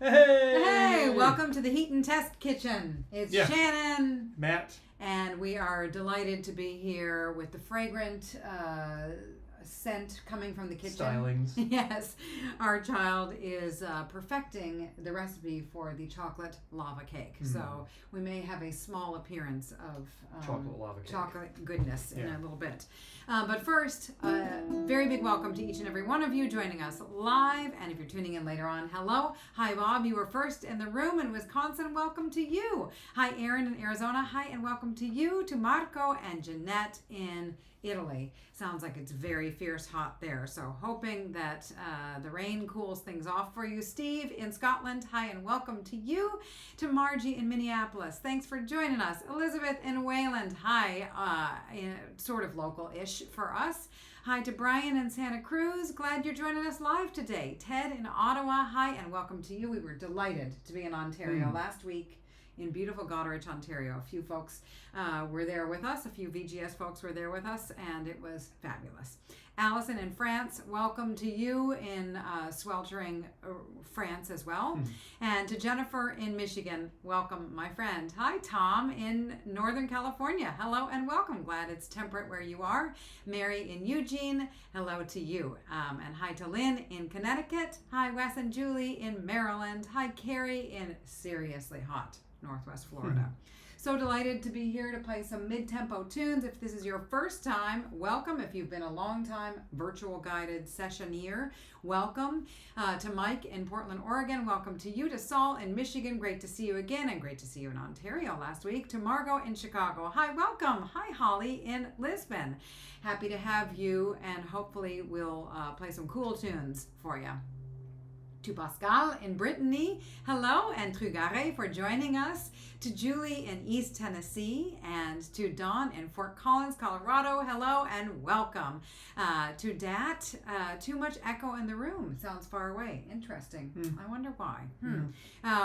Hey, welcome to the Heat and Test Kitchen. It's Shannon, Matt, and we are delighted to be here with the fragrant scent coming from the kitchen. Stylings. Yes, our child is perfecting the recipe for the chocolate lava cake. Mm-hmm. So we may have a small appearance of chocolate lava cake. Chocolate goodness in a little bit. But first, very big welcome to each and every one of you joining us live. And if you're tuning in later on, hello. Hi, Bob. You were first in the room in Wisconsin. Welcome to you. Hi, Aaron in Arizona. Hi, and welcome to you. To Marco and Jeanette in Italy. Sounds like it's very fierce hot there. So hoping that the rain cools things off for you. Steve in Scotland. Hi, and welcome to you. To Margie in Minneapolis. Thanks for joining us. Elizabeth in Wayland. Hi, sort of local-ish for us. Hi to Brian in Santa Cruz. Glad you're joining us live today. Ted in Ottawa. Hi, and welcome to you. We were delighted to be in Ontario last week in beautiful Goderich, Ontario. A few folks were there with us. A few VGS folks were there with us, and it was fabulous. Allison in France, welcome to you in sweltering France as well. And to Jennifer in Michigan, welcome, my friend. Hi, Tom in Northern California. Hello and welcome. Glad it's temperate where you are. Mary in Eugene, hello to you. And hi to Lynn in Connecticut. Hi, Wes and Julie in Maryland. Hi, Carrie in seriously hot Northwest Florida. So delighted to be here to play some mid-tempo tunes. If this is your first time, welcome. If you've been a long time virtual guided sessioneer, welcome. To Mike in Portland, Oregon, welcome to you. To Saul in Michigan, great to see you again, and great to see you in Ontario last week. To Margot in Chicago, hi, welcome. Hi, Holly in Lisbon. Happy to have you, and hopefully we'll play some cool tunes for you. To Pascal in Brittany, hello, and Trugare for joining us. To Julie in East Tennessee, and to Dawn in Fort Collins, Colorado, hello and welcome. To Dat, too much echo in the room. Sounds far away. Interesting. I wonder why.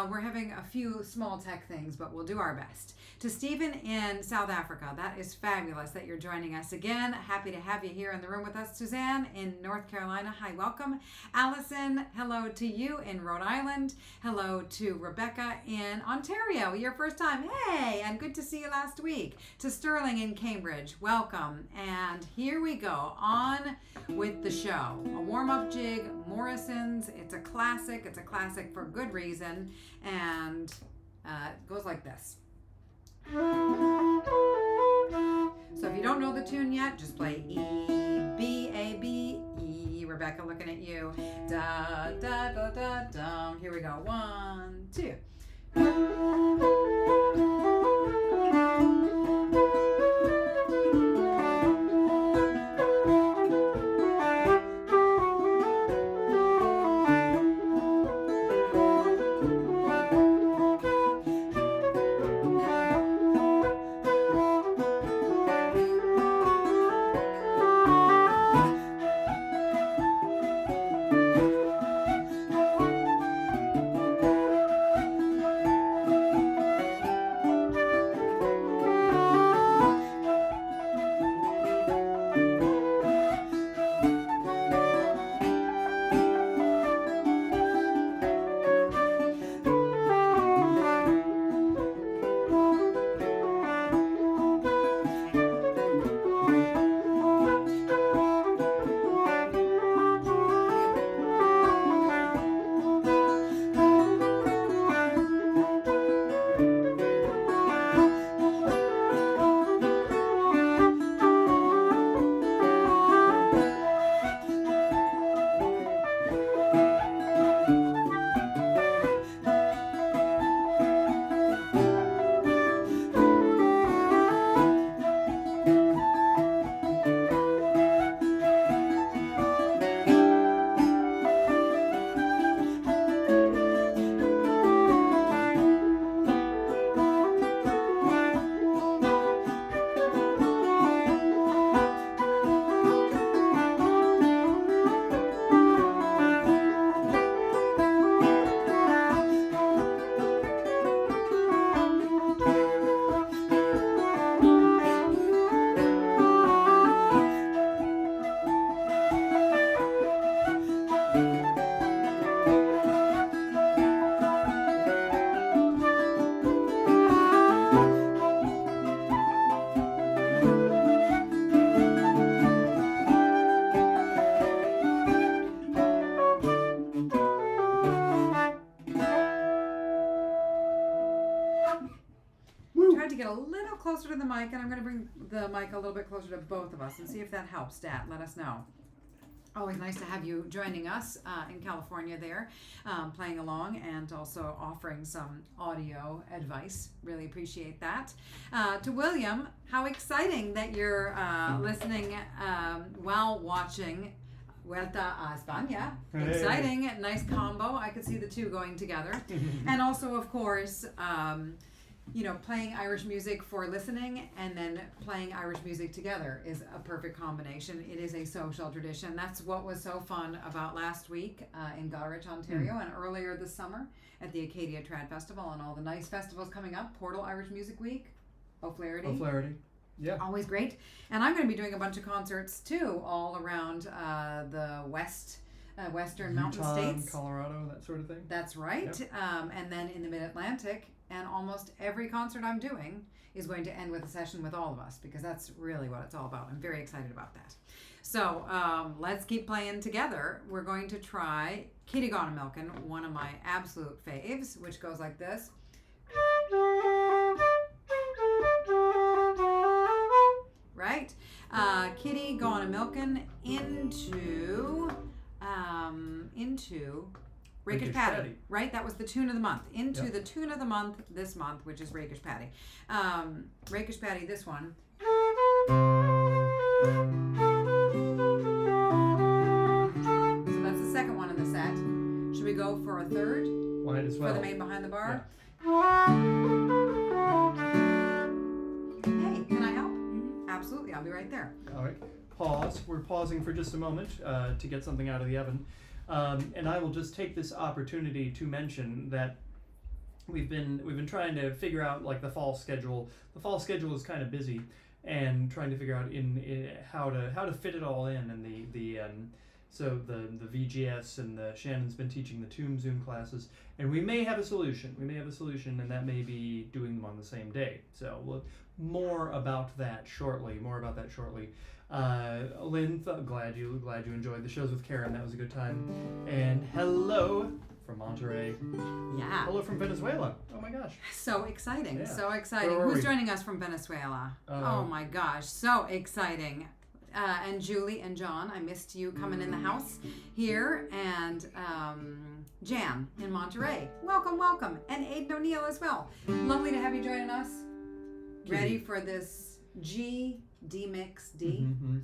We're having a few small tech things, but we'll do our best. To Stephen in South Africa, that is fabulous that you're joining us again. Happy to have you here in the room with us. Suzanne in North Carolina, hi, welcome. Allison, hello to you in Rhode Island. Hello to Rebecca in Ontario, your first time. Hey, and good to see you last week. To Sterling in Cambridge, welcome. And here we go, on with the show. A warm-up jig, Morrison's. It's a classic for good reason, and it goes like this. So if you don't know the tune yet, just play E, B, A, B, E. Rebecca, looking at you. Da, da, da, da, da. Here we go. 1, 2. closer to the mic, and I'm going to bring the mic a little bit closer to both of us and see if that helps. Stat, let us know. Always nice to have you joining us in California there, playing along and also offering some audio advice. Really appreciate that. To William, how exciting that you're listening while watching Vuelta a España. Hey. Exciting, nice combo. I could see the two going together. And also, of course, playing Irish music for listening and then playing Irish music together is a perfect combination. It is a social tradition. That's what was so fun about last week in Galway, Ontario, and earlier this summer at the Acadia Trad Festival and all the nice festivals coming up. Portal Irish Music Week, O'Flaherty. O'Flaherty. Yeah. Always great. And I'm going to be doing a bunch of concerts too, all around the western mountain states. Colorado, that sort of thing. That's right. Yep. And then in the Mid-Atlantic. And almost every concert I'm doing is going to end with a session with all of us because that's really what it's all about. I'm very excited about that. So let's keep playing together. We're going to try Kitty Gone a Milkin, one of my absolute faves, which goes like this. Right? Kitty Gone a Milkin into Rakish Paddy, right? That was the tune of the month. Into the tune of the month this month, which is Rakish Paddy. Rakish Paddy, this one. So that's the second one in the set. Should we go for a third? Might as well. For the Maid Behind the Bar? Yeah. Hey, can I help? Absolutely, I'll be right there. All right. Pause. We're pausing for just a moment to get something out of the oven. And I will just take this opportunity to mention that we've been trying to figure out like the fall schedule. The fall schedule is kind of busy, and trying to figure out in how to fit it all in. And so the VGS and the Shannon's been teaching the Zoom classes, and we may have a solution. And that may be doing them on the same day. So more about that shortly. Lynn, glad you enjoyed the shows with Karen. That was a good time. And hello from Monterey. Yeah. Hello from Venezuela. Oh my gosh. So exciting. Yeah. So exciting. Where were Who's we? joining us from Venezuela? Oh my gosh. So exciting. And Julie and John, I missed you coming in the house here. And Jan in Monterey. Welcome. And Aiden O'Neill as well. Lovely to have you joining us. Ready for this G D mix D? Mm-hmm.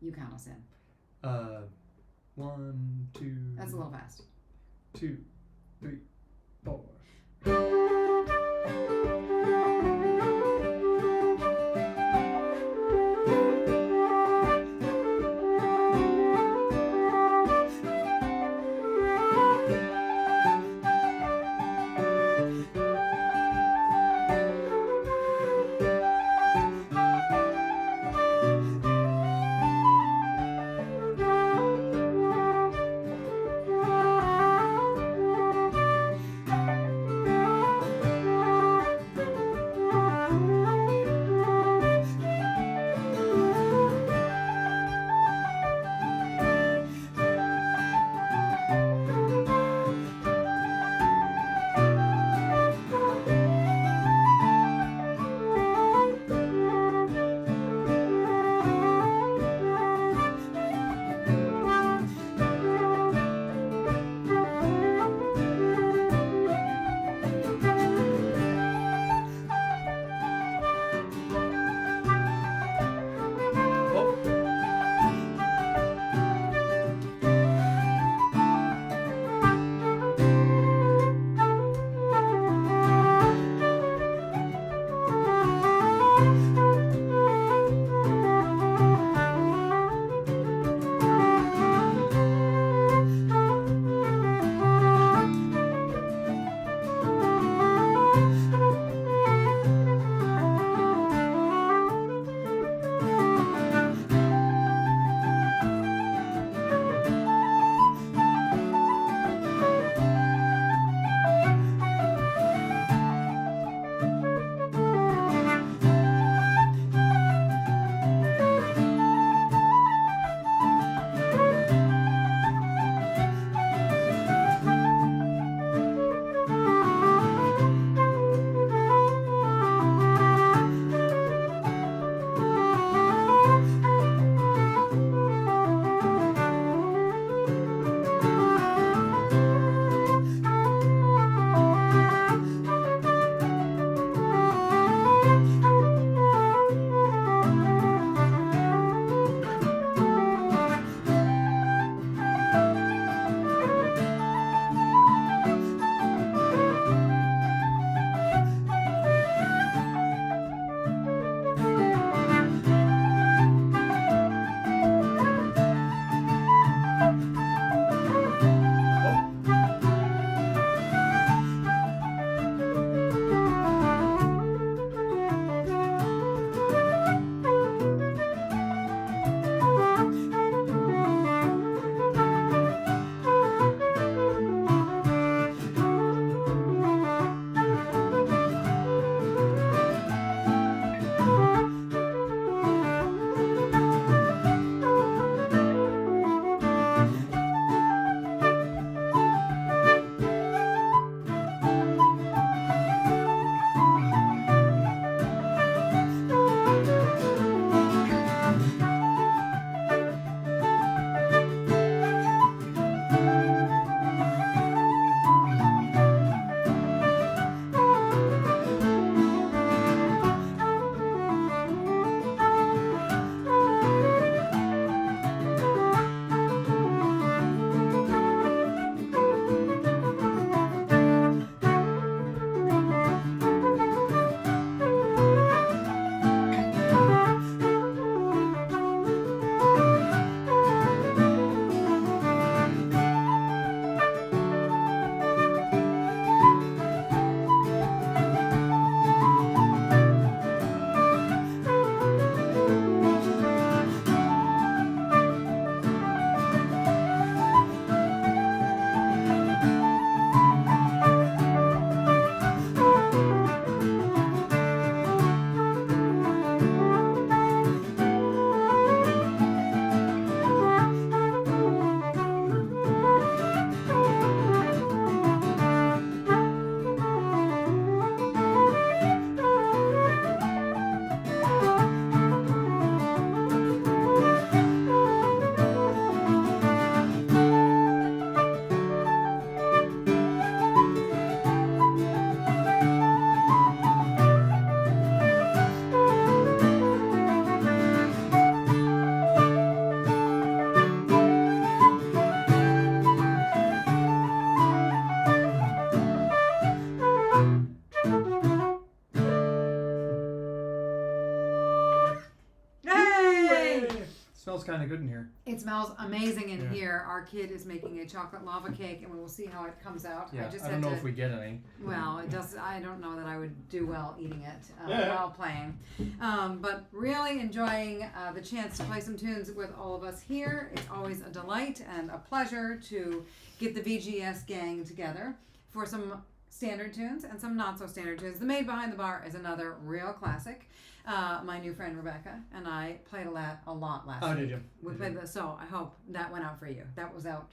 You count us in. 1, 2. That's a little fast. 2, 3, 4. kind of good in here. It smells amazing in Yeah. here. Our kid is making a chocolate lava cake, and we will see how it comes out. Yeah, I don't know if we get any. Well, it does. I don't know that I would do well eating it Yeah. while playing, but really enjoying the chance to play some tunes with all of us here. It's always a delight and a pleasure to get the VGS gang together for some standard tunes and some not so standard tunes. The Maid Behind the Bar is another real classic. My new friend Rebecca and I played a lot last week. Oh, did you? We played so I hope that went out for you. That was out,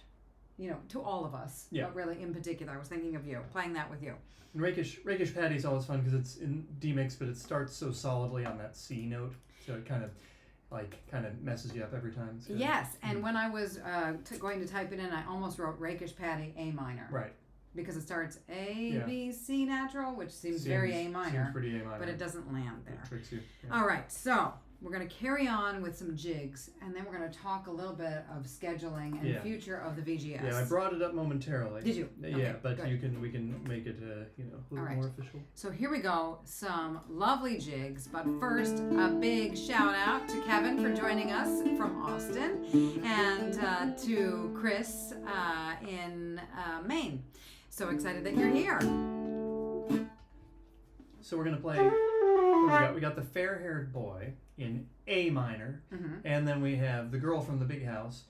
to all of us. Yeah. But really, in particular, I was thinking of you, playing that with you. And Rakish Paddy's always fun because it's in D mix, but it starts so solidly on that C note, so it kind of messes you up every time. It's good. Yes, and when I was going to type it in, I almost wrote Rakish Paddy A minor. Right. Because it starts A, B, C natural, which seems very A minor. Seems pretty A minor. But it doesn't land there. It tricks you. Yeah. All right, so we're going to carry on with some jigs, and then we're going to talk a little bit of scheduling and future of the VGS. Yeah, I brought it up momentarily. Did you? Yeah, Okay, but good. we can make it a little right. more official. So here we go, some lovely jigs. But first, a big shout out to Kevin for joining us from Austin, and to Chris in Maine. So excited that you're here. So we're gonna play. We got the fair-haired boy in A minor, and then we have the girl from the big house.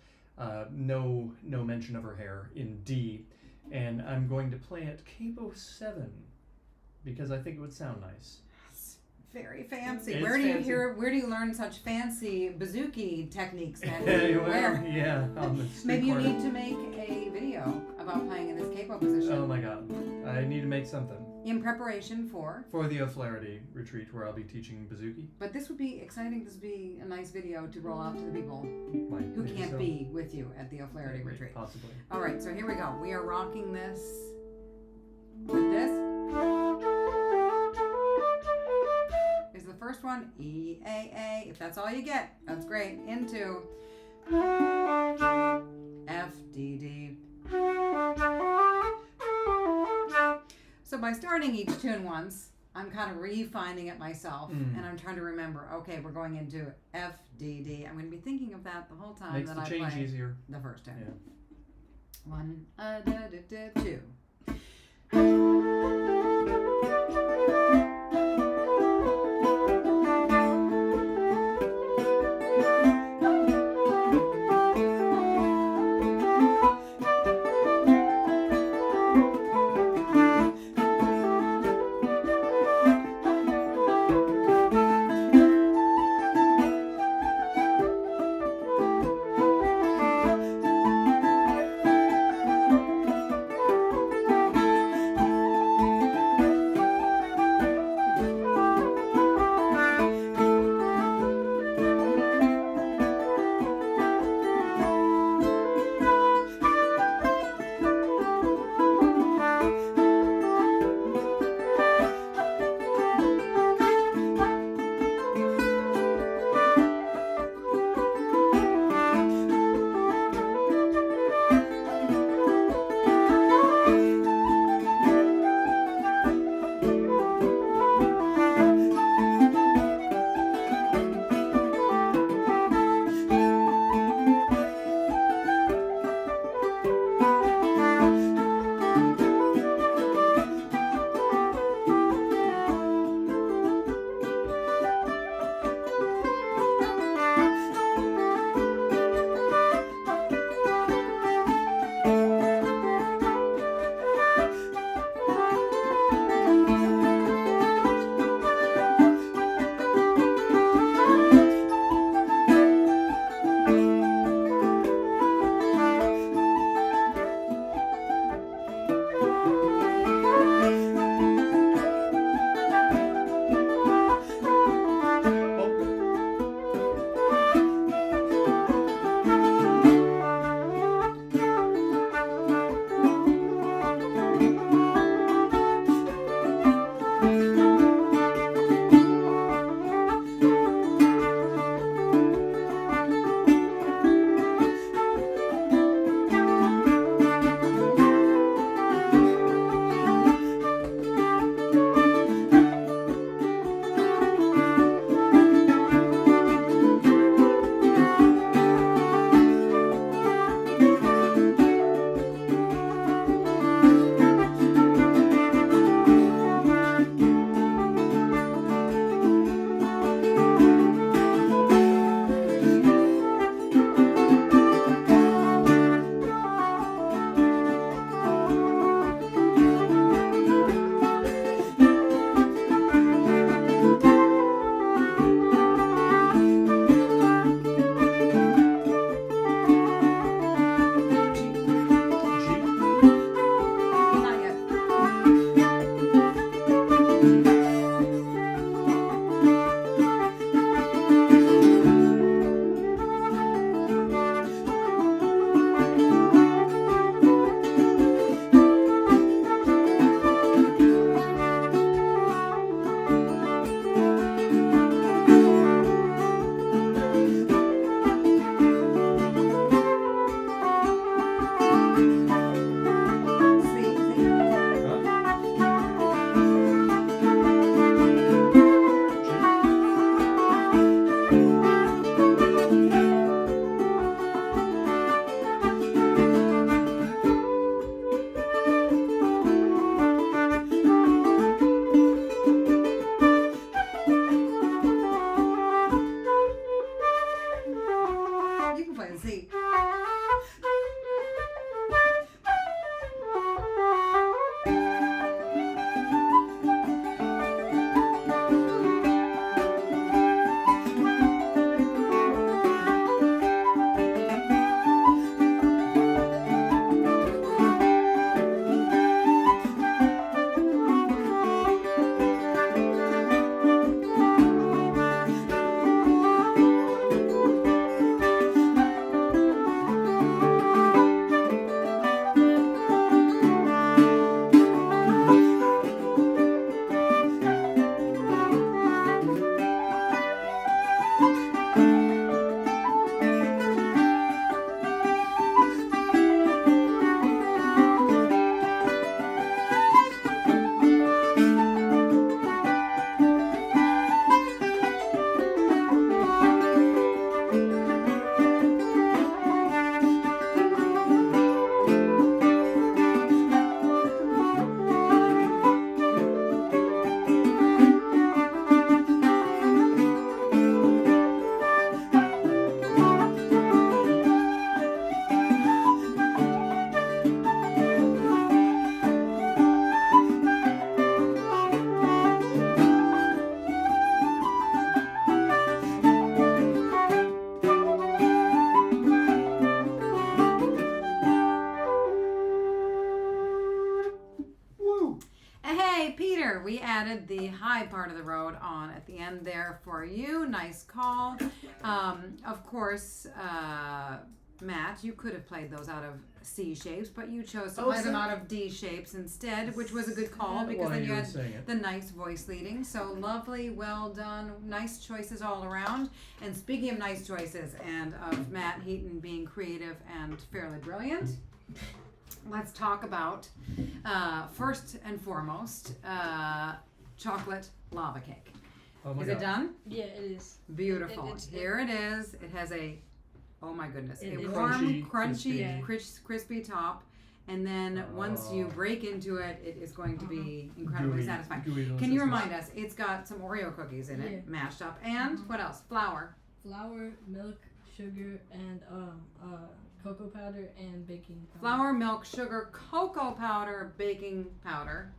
No mention of her hair in D, and I'm going to play it capo 7 because I think it would sound nice. Very fancy. It's Where do fancy. Where do you learn such fancy bouzouki techniques, man? Well, yeah, on the street Maybe you corner. need to make a video about playing in this capo position. Oh my god, I need to make something In preparation for the Offertory retreat where I'll be teaching bouzouki. But this would be exciting. This would be a nice video to roll out to the people who Maybe can't so. be with you at the Offertory retreat. Possibly. All right, so here we go. We are rocking this with this. Is the first one E A A. If that's all you get, that's great. Into F D D. So by starting each tune once, I'm kind of refining it myself, and I'm trying to remember. Okay, we're going into F D D. I'm going to be thinking of that the whole time Makes that the I change play easier. the first tune. Yeah. 1 da, da, da, 2. Peter, we added the high part of the road on at the end there for you. Nice call. Of course, Matt, you could have played those out of C shapes, but you chose to play them out of D shapes instead, which was a good call because then you had the nice voice leading. So lovely, well done, nice choices all around. And speaking of nice choices and of Matt Heaton being creative and fairly brilliant, let's talk about, first and foremost, chocolate lava cake. Oh my Is God. it done? Yeah, it is. Beautiful. Here it is. It has a, oh my goodness, a is. warm, Crunchy, crispy top. And then once you break into it, it is going to be incredibly satisfying. Can you remind us? It's got some Oreo cookies in it, mashed up. And what else? Flour, milk, sugar, and cocoa powder and baking powder. Flour, milk, sugar, cocoa powder, baking powder.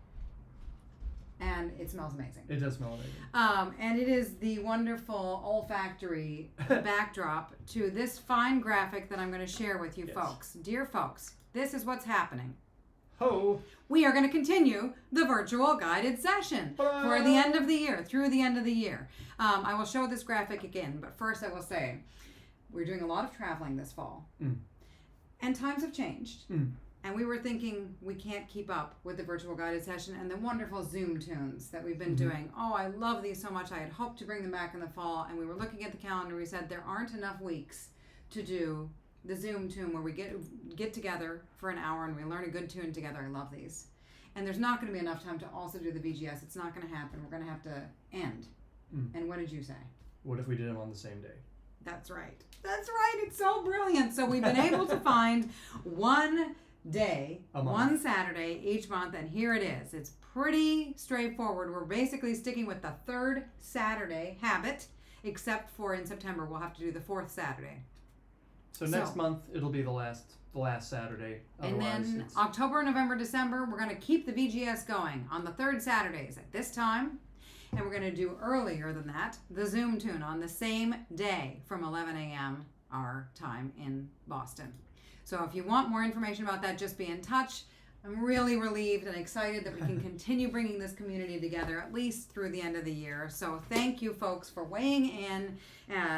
And it smells amazing. It does smell amazing. And it is the wonderful olfactory backdrop to this fine graphic that I'm going to share with you folks. Dear folks, this is what's happening. Ho! We are going to continue the virtual guided session for the end of the year, through the end of the year. I will show this graphic again, but first I will say we're doing a lot of traveling this fall. And times have changed. And we were thinking we can't keep up with the virtual guided session and the wonderful Zoom tunes that we've been doing. Oh, I love these so much. I had hoped to bring them back in the fall. And we were looking at the calendar. We said there aren't enough weeks to do the Zoom tune where we get together for an hour and we learn a good tune together. I love these. And there's not going to be enough time to also do the VGS. It's not going to happen. We're going to have to end. And what did you say? What if we did them on the same day? That's right. That's right. It's so brilliant. So we've been able to find one day, one Saturday each month, and here it is. It's pretty straightforward. We're basically sticking with the third Saturday habit, except for in September we'll have to do the fourth Saturday. So next month it'll be the last Saturday. And then October, November, December, we're going to keep the VGS going on the third Saturdays at this time. And we're going to do earlier than that, the Zoom tune on the same day from 11 a.m. our time in Boston. So if you want more information about that, just be in touch. I'm really relieved and excited that we can continue bringing this community together at least through the end of the year. So thank you folks for weighing in.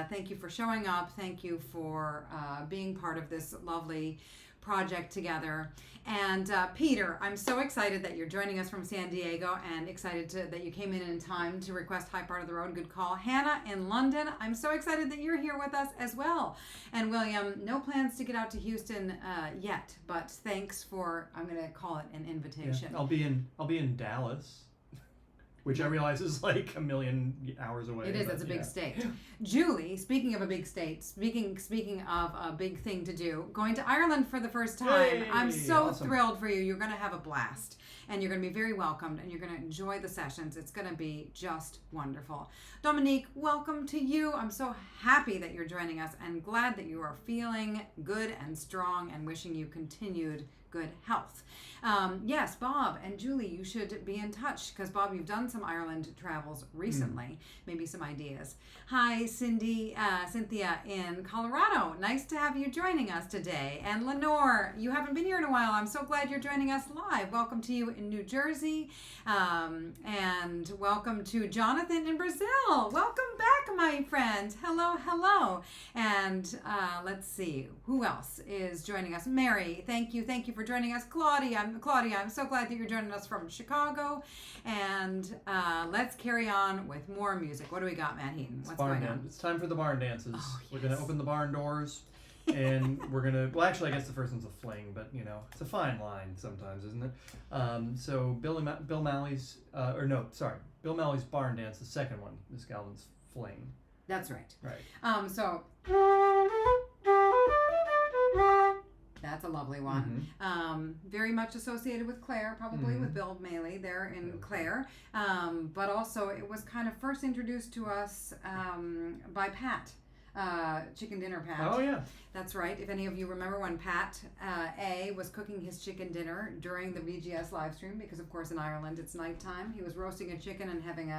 Thank you for showing up. Thank you for being part of this lovely project together. And Peter, I'm so excited that you're joining us from San Diego and excited that you came in time to request High Part of the Road. Good call. Hannah in London, I'm so excited that you're here with us as well. And William, no plans to get out to Houston yet, but thanks for, I'm going to call it an invitation. Yeah, I'll be in Dallas, which I realize is like a million hours away. It is. It's a big state. Julie, speaking of a big state, speaking of a big thing to do, going to Ireland for the first time. Yay, I'm so awesome. thrilled for you. You're going to have a blast, and you're going to be very welcomed, and you're going to enjoy the sessions. It's going to be just wonderful. Dominique, welcome to you. I'm so happy that you're joining us, and glad that you are feeling good and strong, and wishing you continued good health. Yes, Bob and Julie, you should be in touch because Bob, you've done some Ireland travels recently. Maybe some ideas. Hi, Cynthia in Colorado. Nice to have you joining us today. And Lenore, you haven't been here in a while. I'm so glad you're joining us live. Welcome to you in New Jersey. And welcome to Jonathan in Brazil. Welcome back, my friend. Hello, hello. And let's see, who else is joining us? Mary, thank you for joining us. Claudia, I'm so glad that you're joining us from Chicago. And let's carry on with more music. What do we got, Matt Heaton? What's going on? It's time for the barn dances. Oh, yes. We're going to open the barn doors. And we're going to, well, actually, I guess the first one's a fling, but, you know, it's a fine line sometimes, isn't it? So Bill Malley's, Bill Malley's barn dance, the second one, Miss Galvin's fling. That's right. Right. So that's a lovely one. Very much associated with Claire, probably with Bill Malley there in Claire. But also it was kind of first introduced to us by Pat. Chicken dinner Pat. Oh yeah. That's right. If any of you remember when Pat A was cooking his chicken dinner during the VGS live stream, because of course in Ireland it's nighttime, he was roasting a chicken and having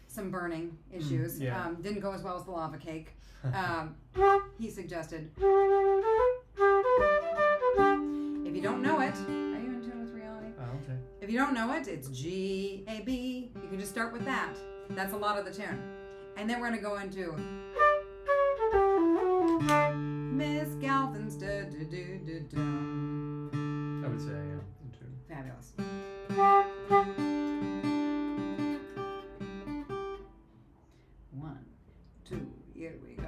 some burning issues. Didn't go as well as the lava cake. He suggested, if you don't know it, are you in tune with reality? Oh, okay. If you don't know it, it's G-A-B. You can just start with that. That's a lot of the tune. And then we're going to go into Miss Galvin's da-da-do-da-da. I would say, yeah. Into Fabulous. One, two, here we go.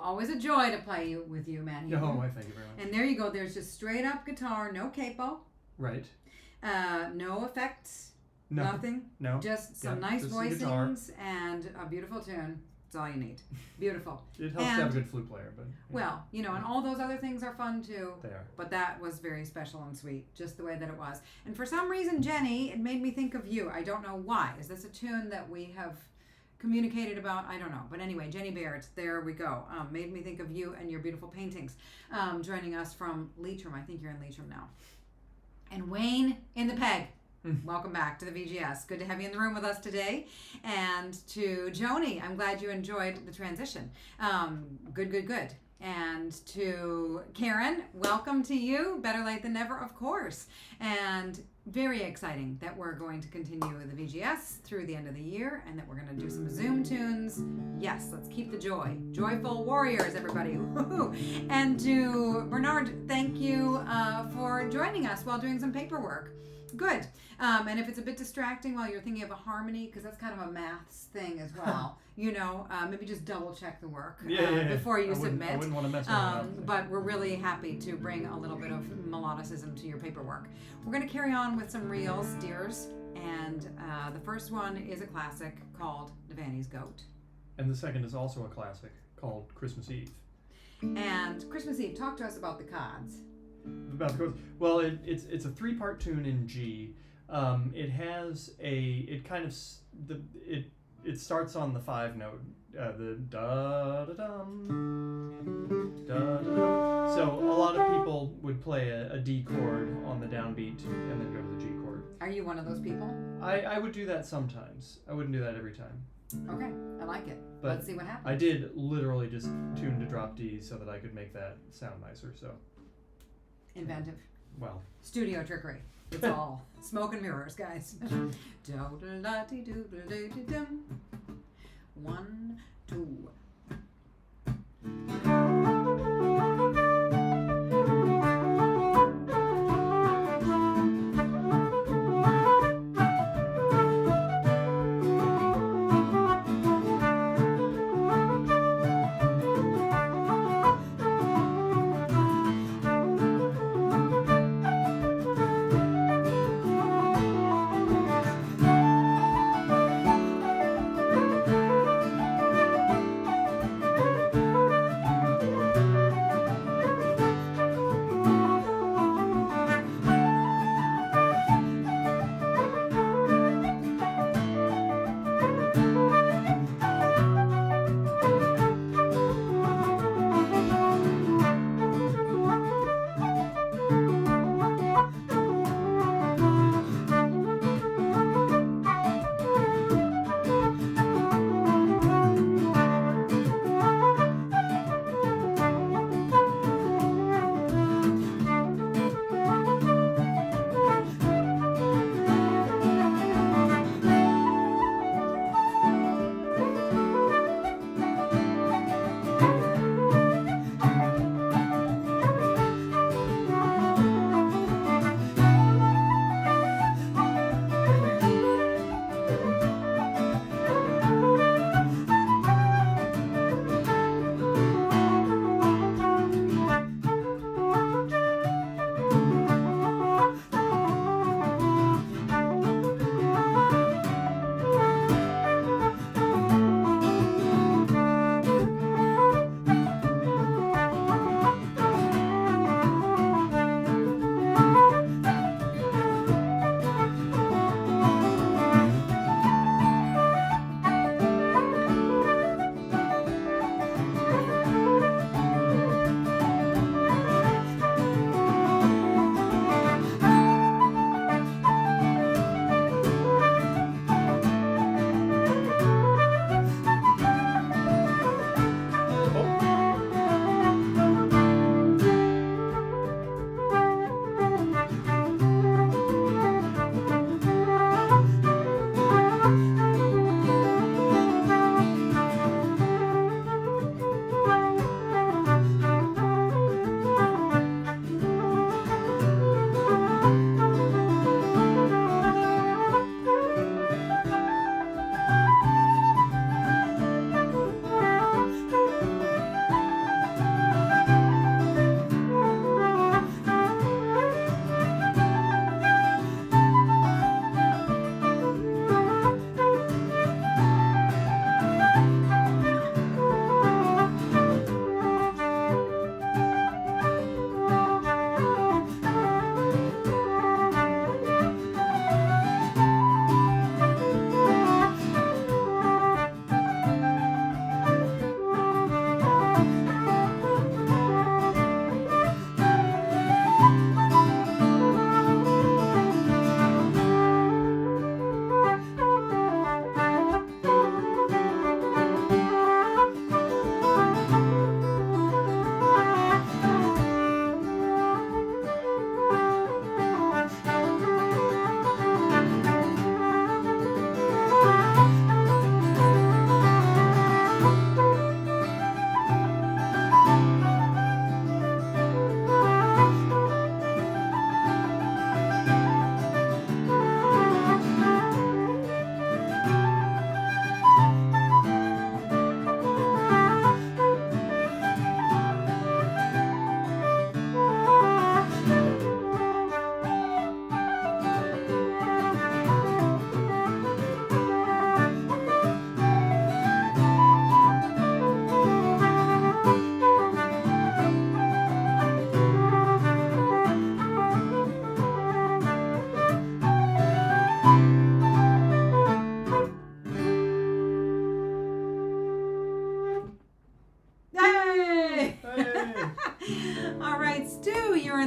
Always a joy to play with you, man. Oh, I thank you very much. And there you go. There's just straight up guitar, no capo. Right. No effects. No. Nothing. No. Just some nice just the guitar. voicings and a beautiful tune. That's all you need. Beautiful. It helps to have a good flute player, but well, you know, and all those other things are fun too. They are. But that was very special and sweet, just the way that it was. And for some reason, Jenny, it made me think of you. I don't know why. Is this a tune that we have communicated about? I don't know. But anyway, Jenny Baird, there we go. Made me think of you and your beautiful paintings. Joining us from Leitrim. I think you're in Leitrim now. And Wayne in the Peg. Welcome back to the VGS. Good to have you in the room with us today. And to Joni, I'm glad you enjoyed the transition. Good. And to Karen, welcome to you. Better late than never, of course. And very exciting that we're going to continue the VGS through the end of the year and that we're going to do some Zoom tunes. Yes, let's keep the joy. Joyful warriors, everybody. And to Bernard, thank you for joining us while doing some paperwork. Good. And if it's a bit distracting while you're thinking of a harmony, because that's kind of a maths thing as well, maybe just double check the work before you submit. I wouldn't want to mess around. But we're really happy to bring a little bit of melodicism to your paperwork. We're going to carry on with some real steers, and the first one is a classic called Devanney's Goat. And the second is also a classic called Christmas Eve. And Christmas Eve, talk to us about the cards. About the chords. Well, it's a 3-part tune in G. It starts on the 5 note, the da da dum, da da dum. So a lot of people would play a D chord on the downbeat and then go to the G chord. Are you one of those people? I would do that sometimes. I wouldn't do that every time. Okay, I like it. But let's see what happens. I did literally just tune to drop D so that I could make that sound nicer. So. Inventive. Well. Studio trickery. It's all smoke and mirrors, guys. 1, 2.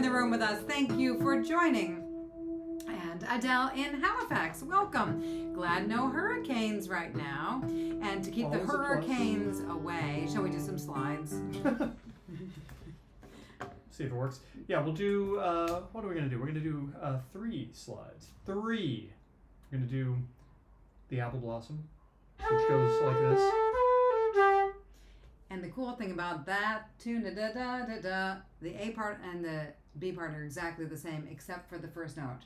the room with us. Thank you for joining. And Adele in Halifax, welcome. Glad no hurricanes right now. And to keep the Always a plus. hurricanes away, shall we do some slides? See if it works. Yeah, we'll do, what are we going to do? We're going to do 3 slides. 3. We're going to do the apple blossom, which goes like this. And the cool thing about that tune, da-da-da-da-da, the A part and the B part are exactly the same except for the first note.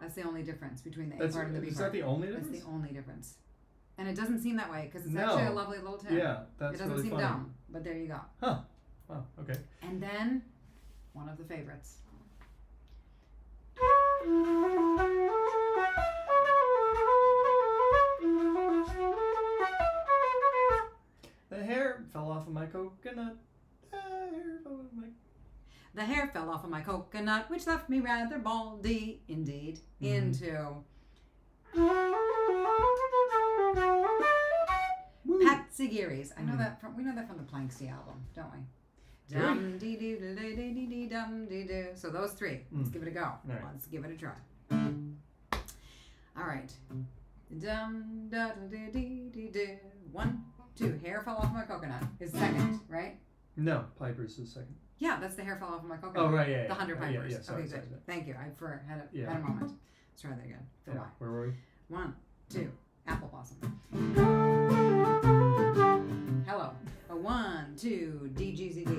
That's the only difference between the A part and the B part. Is that the only difference? That's the only difference. And it doesn't seem that way because it's No. actually a lovely little tune. Yeah, that's It doesn't really seem funny. dumb, but there you go. Huh. Wow, okay. And then, one of the favorites. The hair fell off of my coconut. The hair fell off of my coconut, which left me rather baldy, indeed, into Patsy Geary's. I know that from, we know that from the Planksy album, don't we? Dum dee dee dee dee dee dee dum dee doo. So those 3. Let's give it a go. Right. Let's give it a try. All right. Dum da da dee dee dee doo. 1, 2. Hair fell off my coconut is second, right? No, Piper's is second. Yeah, that's the hair fell off of my coconut. Oh, right, yeah. The 100 yeah, Pipers. yeah, sorry, Okay, sorry, good. sorry. Thank you. I had a Yeah. moment. Let's try that again. Go Yeah, by. where were we? 1, 2. Apple blossom. Hello. A 1, 2. D G Z D.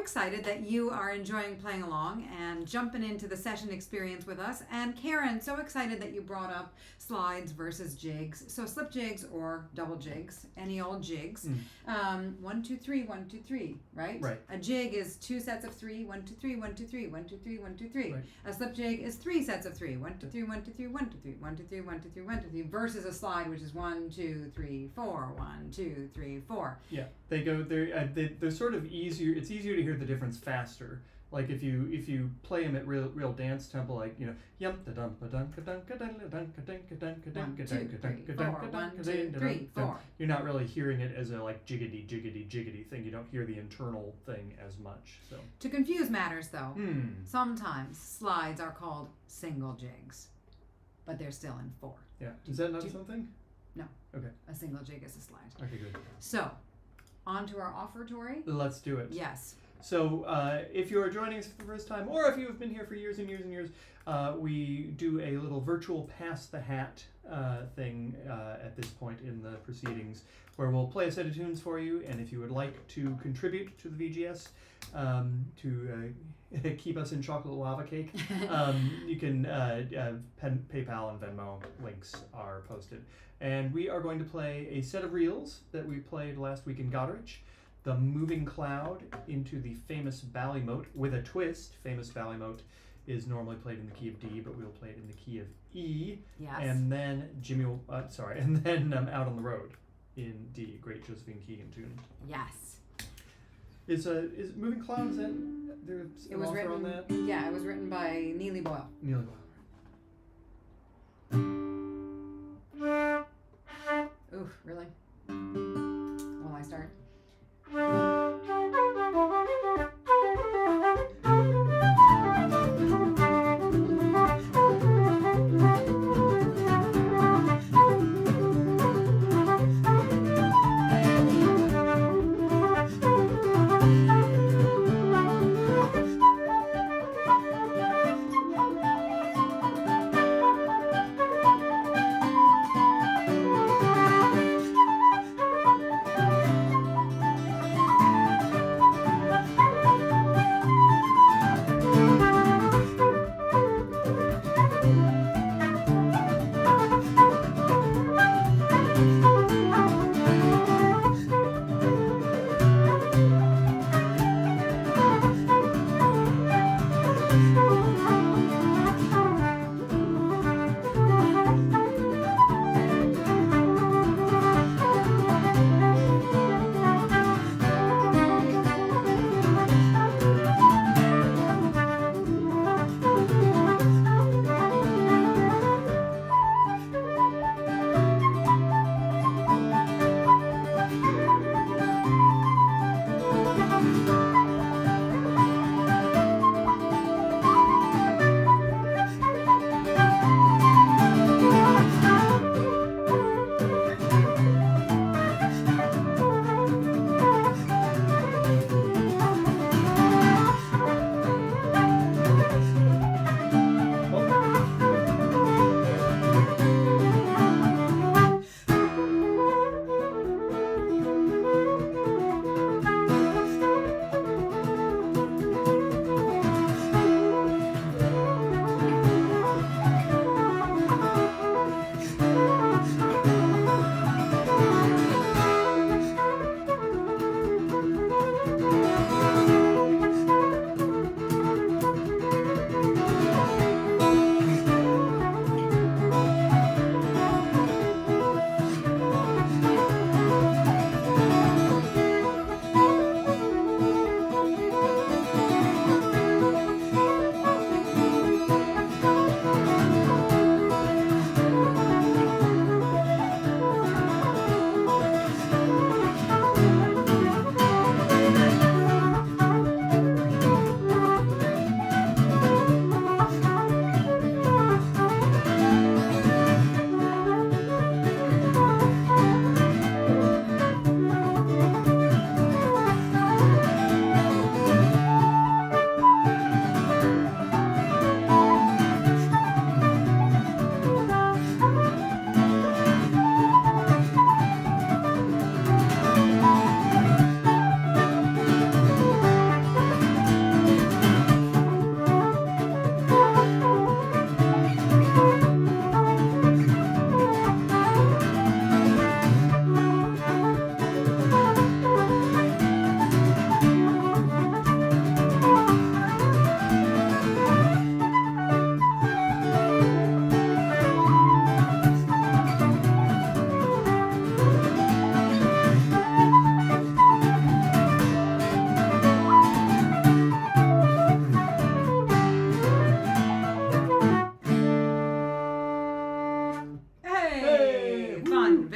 excited that you are enjoying playing along and jumping into the session experience with us. And Karen, so excited that you brought up slides versus jigs. So slip jigs or double jigs, any old jigs. 1, 2, 3, 1, 2, 3, right? Right. A jig is 2 sets of 3, 1, 2, 3, 1, 2, 3, 1, 2, 3, 1, 2, 3. Right. A slip jig is 3 sets of 3, 1, 2, 3, 1, 2, 3, 1, 2, 3, 1, 2, 3, 1, 2, 3, 1, 2, 3, versus a slide, which is 1, 2, 3, 4, 1, 2, 3, 4. Yeah, they're sort of easier. It's easier to hear the difference faster. Like if you play them at real dance tempo, like yum da dum ba dum ka dum ka dum ka dum ka dum ka dum ka dum ka dum ka dum ka dum ka dum 1, 2, 3, 4. You're not really hearing it as a like jiggity jiggity jiggity thing. You don't hear the internal thing as much. So to confuse matters, though, sometimes slides are called single jigs, but they're still in 4. Yeah, is that not something? No. Okay. A single jig is a slide. Okay, good. So, on to our offertory. Let's do it. Yes. So, if you are joining us for the first time, or if you have been here for years and years and years, we do a little virtual pass the hat thing at this point in the proceedings, where we'll play a set of tunes for you, and if you would like to contribute to the VGS to keep us in chocolate lava cake, you can PayPal and Venmo links are posted. And we are going to play a set of reels that we played last week in Goderich. The Moving Cloud into the famous Ballymote with a twist. Famous Ballymote is normally played in the key of D, but we'll play it in the key of E. Yes. And then Out on the Road in D, great Josephine Keegan tune. Yes. Is Moving Cloud, is that there's an author on that? Yeah, it was written by Neely Boyle. Neely Boyle. Ooh, really? Will I start?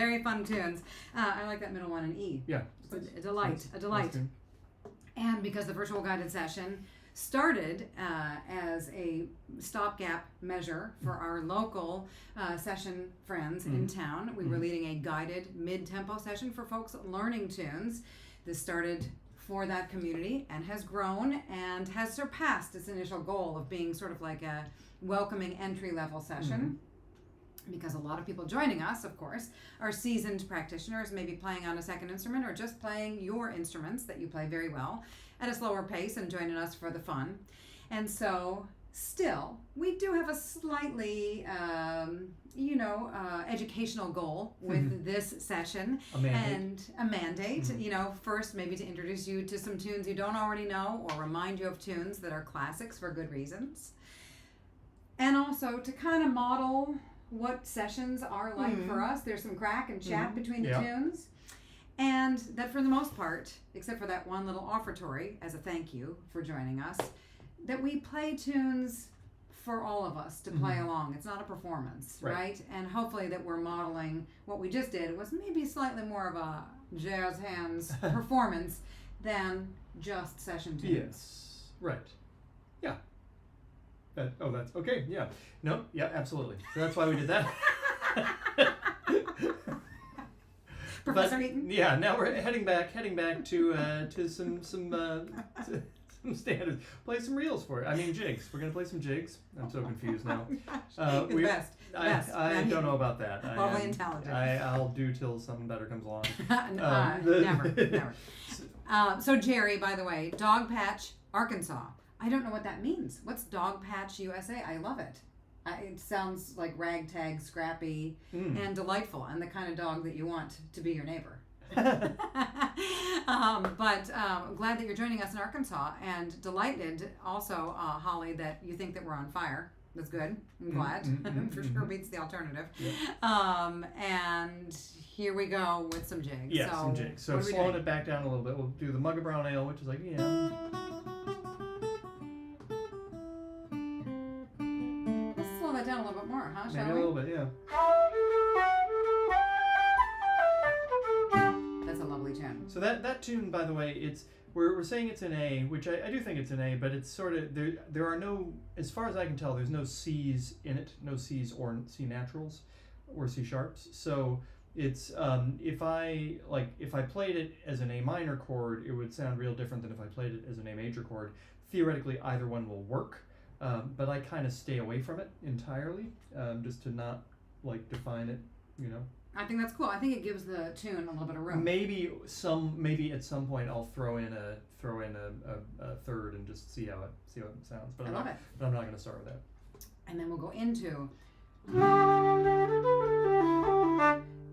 very fun tunes. I like that middle one in E. Yeah. It's a delight. A delight. That's good. And because the virtual guided session started as a stopgap measure for our local session friends in town, we were leading a guided mid-tempo session for folks learning tunes. This started for that community and has grown and has surpassed its initial goal of being sort of like a welcoming entry-level session. Because a lot of people joining us, of course, are seasoned practitioners, maybe playing on a second instrument or just playing your instruments that you play very well at a slower pace and joining us for the fun. And so, still, we do have a slightly, educational goal with this session. A mandate. And a mandate, first maybe to introduce you to some tunes you don't already know or remind you of tunes that are classics for good reasons. And also to kind of model what sessions are like for us. There's some crack and chat between the tunes. And that for the most part, except for that one little offertory as a thank you for joining us, that we play tunes for all of us to play along. It's not a performance, right? And hopefully that we're modeling what we just did was maybe slightly more of a jazz hands performance than just session tunes. Yes. Right. Yeah. That's okay. Yeah. No. Yeah. Absolutely. So that's why we did that. Professor Eaton. Yeah. Now we're heading back to some standards. Play some reels for it. I mean jigs. We're gonna play some jigs. I'm so confused now. Best. I don't know about that. Lovely intelligent. I'll do till something better comes along. Never. So Jerry, by the way, Dog Patch, Arkansas. I don't know what that means. What's Dog Patch USA? I love it. It sounds like ragtag, scrappy, and delightful, and the kind of dog that you want to be your neighbor. But glad that you're joining us in Arkansas, and delighted also, Holly, that you think that we're on fire. That's good. I'm glad. For sure beats the alternative. Yeah. And here we go with some jigs. Yeah, some jigs. So slowing it back down a little bit, we'll do the Mug of Brown Ale, which is like, Let's slow that down a little bit more, huh? Shall maybe we? a little bit, yeah. That's a lovely tune. So that tune, by the way, we're saying it's an A, which I do think it's an A, but it's sort of there are no, as far as I can tell, there's no C's in it, no C's or C naturals or C sharps. So it's if I played it as an A minor chord, it would sound real different than if I played it as an A major chord. Theoretically, either one will work, but I kind of stay away from it entirely, just to not define it, I think that's cool. I think it gives the tune a little bit of room. Maybe at some point I'll throw in a third and just see how it sounds. But I love it. But I'm not going to start with that. And then we'll go into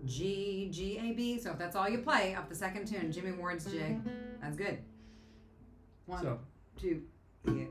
G, G, A, B. So if that's all you play up the second tune, Jimmy Ward's jig, that's good. 1, 2, here we go.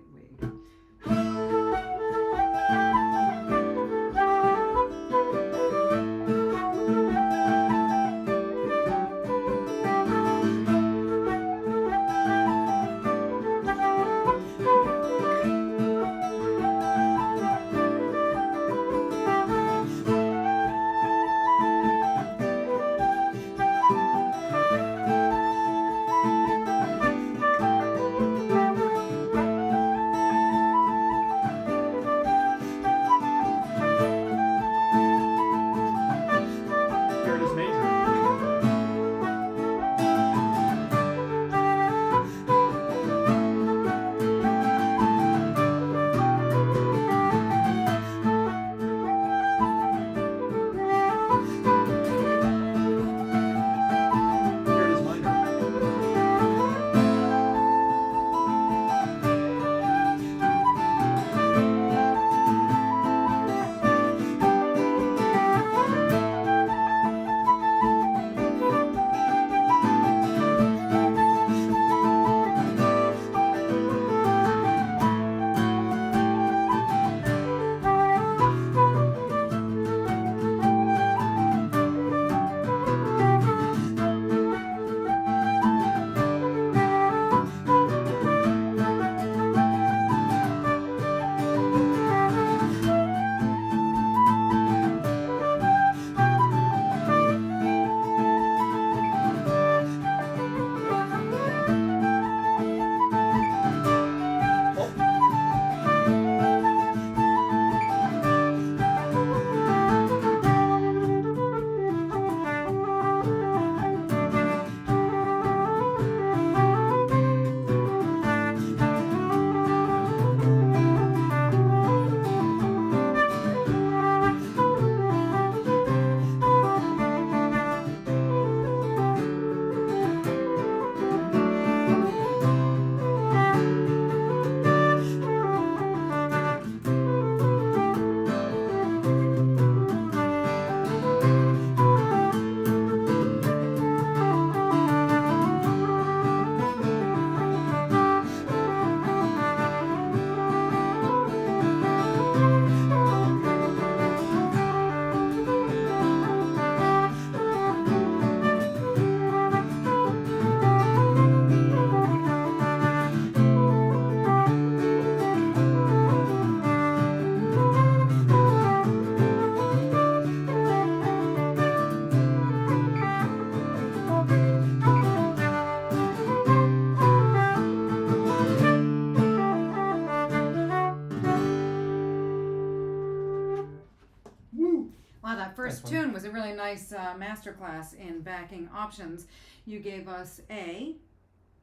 That first Nice one. tune was a really nice masterclass in backing options. You gave us A,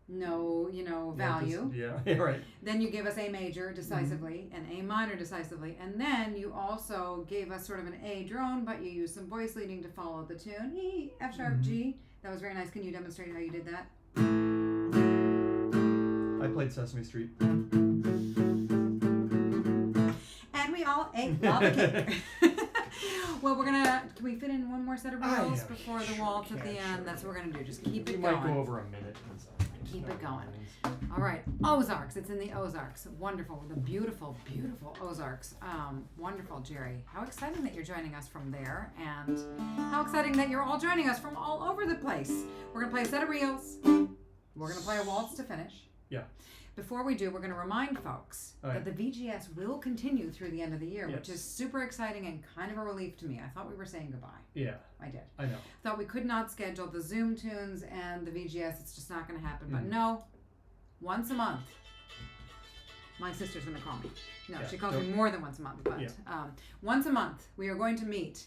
no, value. Yeah, right. Then you gave us A major decisively and A minor decisively. And then you also gave us sort of an A drone, but you used some voice leading to follow the tune. E, F sharp, G. That was very nice. Can you demonstrate how you did that? I played Sesame Street. And we all ate lava cake. Well, can we fit in one more set of reels before the waltz at the end? That's what we're going to do. Just keep it We going. might go over a minute. Keep it going. All right, Ozarks. It's in the Ozarks. Wonderful. The beautiful, beautiful Ozarks. Wonderful, Geary. How exciting that you're joining us from there, and how exciting that you're all joining us from all over the place. We're going to play a set of reels. We're going to play a waltz to finish. Yeah. Before we do, we're going to remind folks that the VGS will continue through the end of the year, which is super exciting and kind of a relief to me. I thought we were saying goodbye. Yeah. I did. I know. Thought we could not schedule the Zoom tunes and the VGS. It's just not going to happen. But no, once a month. My sister's going to call me. No, she calls me more than once a month. But once a month, we are going to meet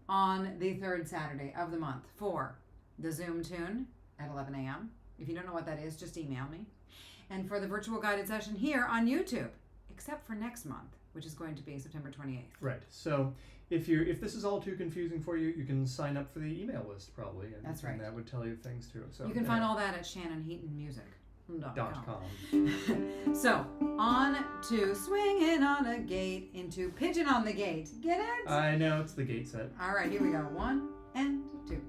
on the third Saturday of the month for the Zoom tune at 11 a.m. If you don't know what that is, just email me. And for the virtual guided session here on YouTube, except for next month, which is going to be September 28th. Right. So if this is all too confusing for you, you can sign up for the email list probably. And, That's right. And that would tell you things too. So you can find all that at ShannonHeatonMusic.com. So on to Swingin' on a Gate into Pigeon on the Gate. Get it? I know, it's the gate set. All right, here we go. 1 and 2.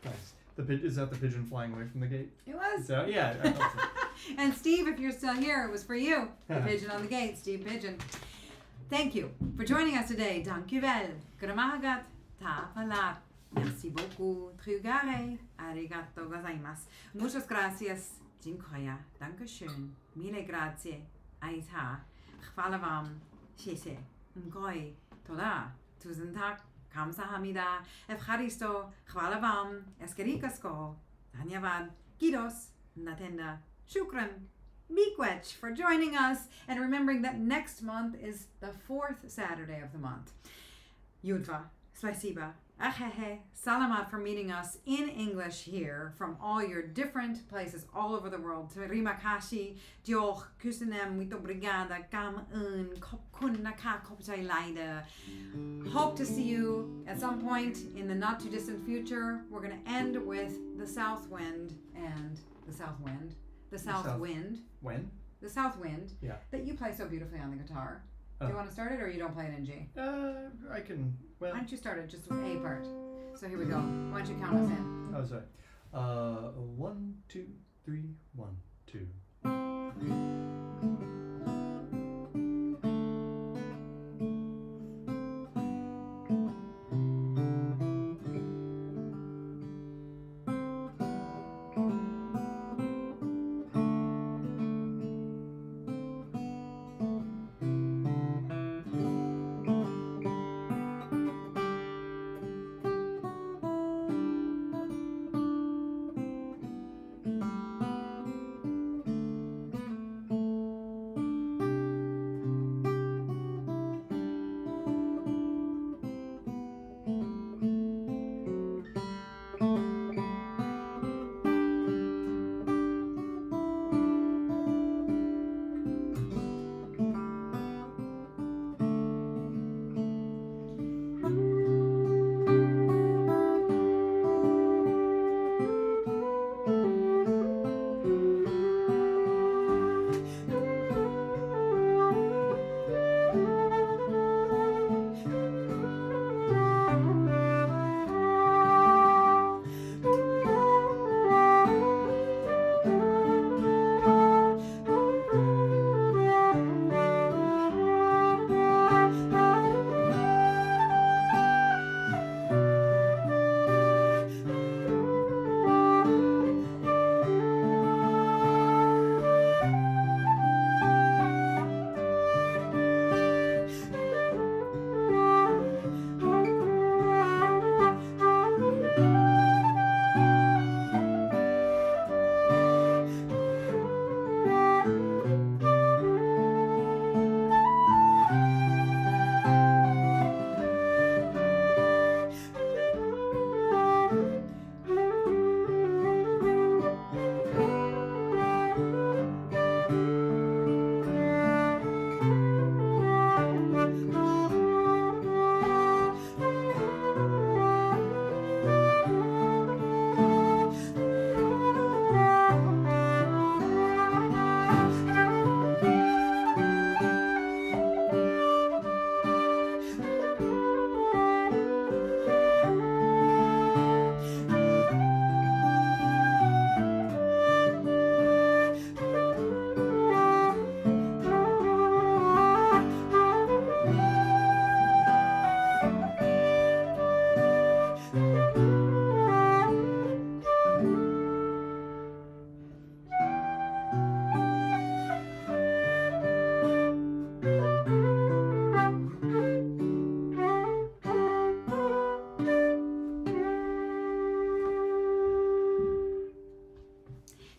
Nice. Is that the pigeon flying away from the gate? It was. So, yeah. I thought so. And Steve, if you're still here, it was for you. The pigeon on the gate, Steve Pigeon. Thank you for joining us today. Dankjewel. Gramagat. Ta falar. Merci beaucoup. Trugare. Arigato gozaimasu. Muchas gracias. Dziękuję. Dankeschön. Mille grazie. Aita. Chwala wam. Shese. Ngoi. Toda. Tusen tak. 감사합니다. Evcharisto. Chwala wam. Eskerikasko. Dhanyavad. Gidos. Natenda. Shukran. Miigwech for joining us and remembering that next month is the 4th Saturday of the month. Yudva, Spasiba, Ahehe, Salamat for meeting us in English here from all your different places all over the world. Terima kasih, Dioch, Kusanem, muito obrigada, Kam un, Kopkun naka, Kopjai Laida. Hope to see you at some point in the not too distant future. We're going to end with the South Wind and the South Wind. The South Wind. When? The South Wind. Yeah. That you play so beautifully on the guitar. Do you want to start it or you don't play it in G? I can, well. Why don't you start it just with A part? So here we go. Why don't you count us in? Oh, sorry. 1, 2, 3, 1, 2.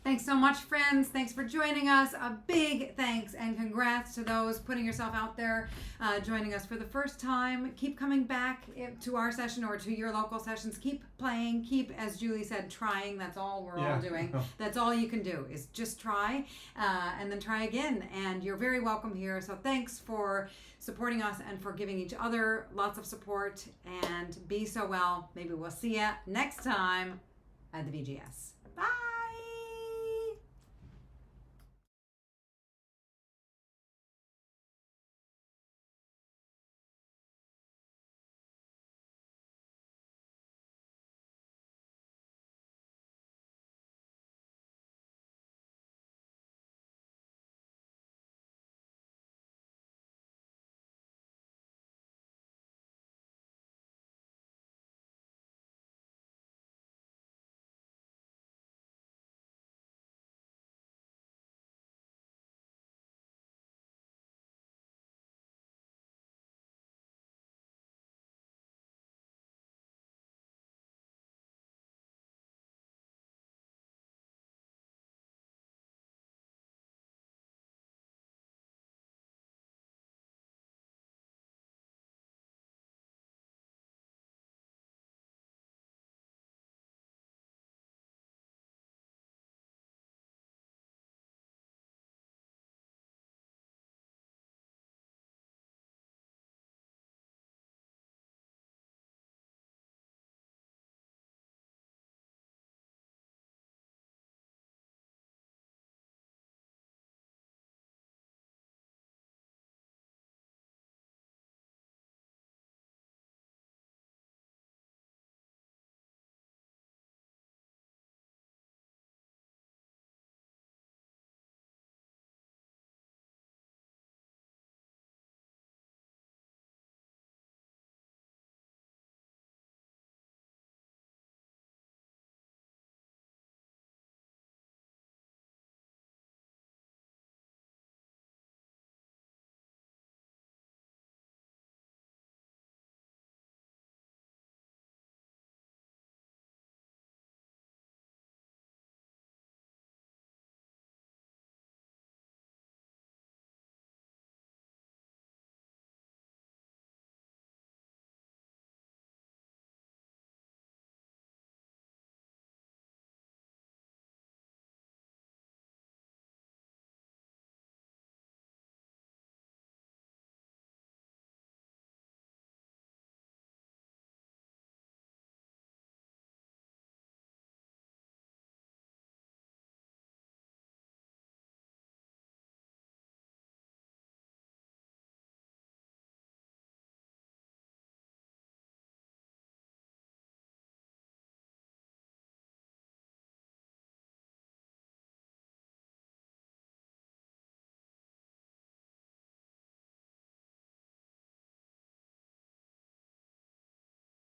Thanks so much, friends. Thanks for joining us. A big thanks and congrats to those putting yourself out there, joining us for the first time. Keep coming back to our session or to your local sessions. Keep playing. Keep, as Julie said, trying. That's all we're all doing. That's all you can do is just try and then try again. And you're very welcome here. So thanks for supporting us and for giving each other lots of support. And be so well. Maybe we'll see you next time at the VGS. Bye.